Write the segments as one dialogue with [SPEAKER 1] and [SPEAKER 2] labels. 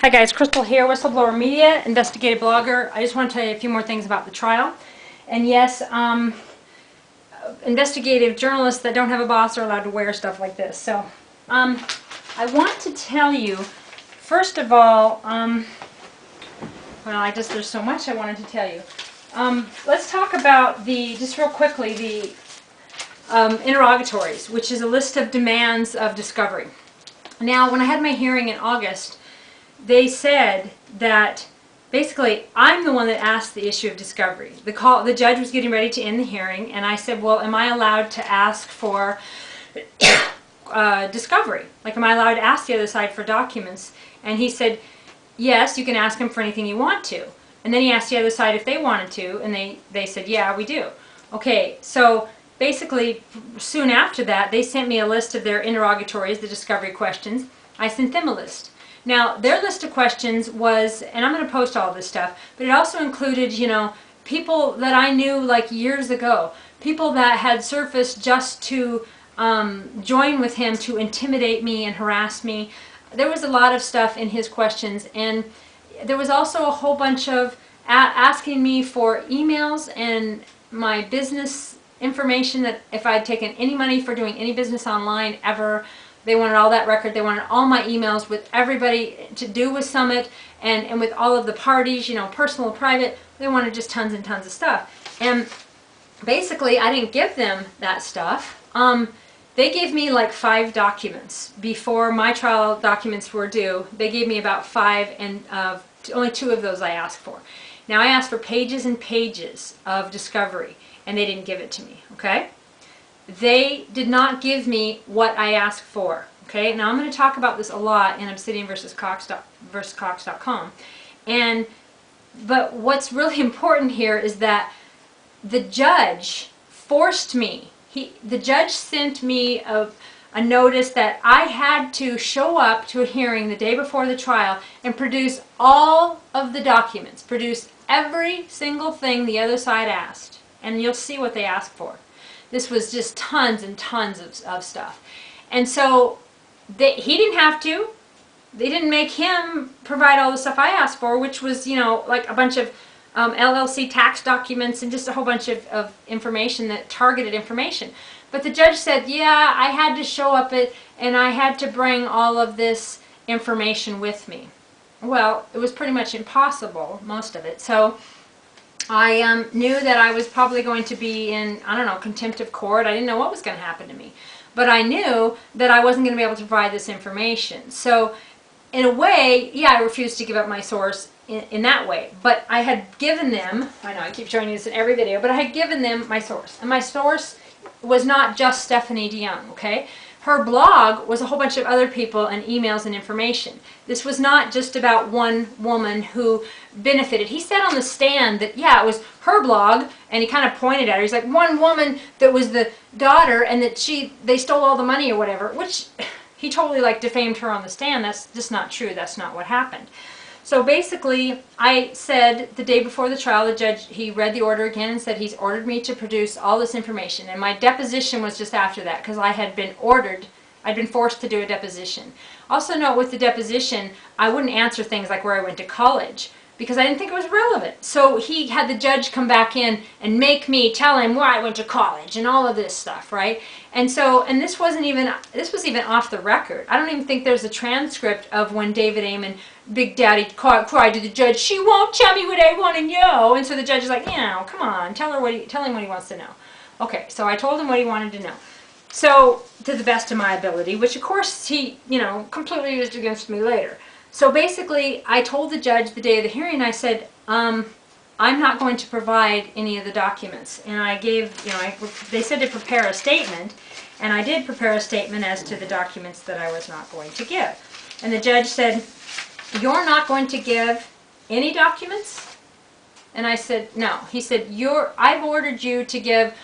[SPEAKER 1] Hi guys, Crystal here, Whistleblower Media, investigative blogger. I just want to tell you a few more things about the trial. And yes, investigative journalists that don't have a boss are allowed to wear stuff like this. So, I want to tell you, first of all, there's so much I wanted to tell you. Let's talk about just real quickly, the interrogatories, which is a list of demands of discovery. Now, when I had my hearing in August, they said that basically I'm the one that asked the issue of discovery. The judge was getting ready to end the hearing, and I said, well, am I allowed to ask for discovery? Like, am I allowed to ask the other side for documents? And he said, yes, you can ask them for anything you want to. And then he asked the other side if they wanted to, and they said, yeah, we do. Okay, so basically, soon after that, they sent me a list of their interrogatories, the discovery questions. I sent them a list. Now, their list of questions was, and I'm going to post all this stuff, but it also included, people that I knew like years ago, people that had surfaced just to join with him to intimidate me and harass me. There was a lot of stuff in his questions, and there was also a whole bunch of asking me for emails and my business information, that if I'd taken any money for doing any business online ever. They wanted all that record. They wanted all my emails with everybody to do with Summit and with all of the parties, personal and private. They wanted just tons and tons of stuff. And basically, I didn't give them that stuff. They gave me like 5 documents. Before my trial documents were due, they gave me about 5, and only 2 of those I asked for. Now, I asked for pages and pages of discovery, and they didn't give it to me, okay? They did not give me what I asked for. Okay, now I'm going to talk about this a lot in Obsidian versus Cox.com. But what's really important here is that the judge forced me. The judge sent me a notice that I had to show up to a hearing the day before the trial and produce all of the documents, produce every single thing the other side asked. And you'll see what they asked for. This was just tons and tons of stuff. And so he didn't have to. They didn't make him provide all the stuff I asked for, which was, like a bunch of LLC tax documents and just a whole bunch of information, that targeted information. But the judge said, yeah, I had to show up and I had to bring all of this information with me. Well, it was pretty much impossible, most of it. So I knew that I was probably going to be in, contempt of court. I didn't know what was going to happen to me. But I knew that I wasn't going to be able to provide this information. So, in a way, yeah, I refused to give up my source in that way. But I had given them, I know I keep showing you this in every video, but I had given them my source. And my source was not just Stephanie DeYoung, okay? Her blog was a whole bunch of other people and emails and information. This was not just about one woman who benefited. He said on the stand that, yeah, it was her blog, and he kind of pointed at her. He's like, one woman that was the daughter, and that they stole all the money or whatever, which he totally defamed her on the stand. That's just not true. That's not what happened. So basically, I said the day before the trial, the judge, he read the order again and said he's ordered me to produce all this information. And my deposition was just after that, because I had been I'd been forced to do a deposition. Also note, with the deposition, I wouldn't answer things like where I went to college, because I didn't think it was relevant. So he had the judge come back in and make me tell him where I went to college and all of this stuff, right? And this was even off the record. I don't even think there's a transcript of when David Amon, Big Daddy, cried to the judge, she won't tell me what I want to know. And so the judge is like, come on, tell him what he wants to know. Okay, so I told him what he wanted to know. So, to the best of my ability, which of course he, completely used against me later. So basically, I told the judge the day of the hearing, I said, I'm not going to provide any of the documents. And I gave, they said to prepare a statement, and I did prepare a statement as to the documents that I was not going to give. And the judge said, you're not going to give any documents? And I said, no. He said, I've ordered you to give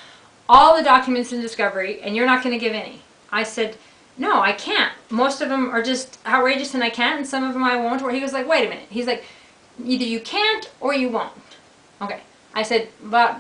[SPEAKER 1] all the documents in discovery, and you're not going to give any. I said, no, I can't. Most of them are just outrageous and I can't, and some of them I won't. Or he was like, wait a minute. He's like, either you can't or you won't. Okay. I said, but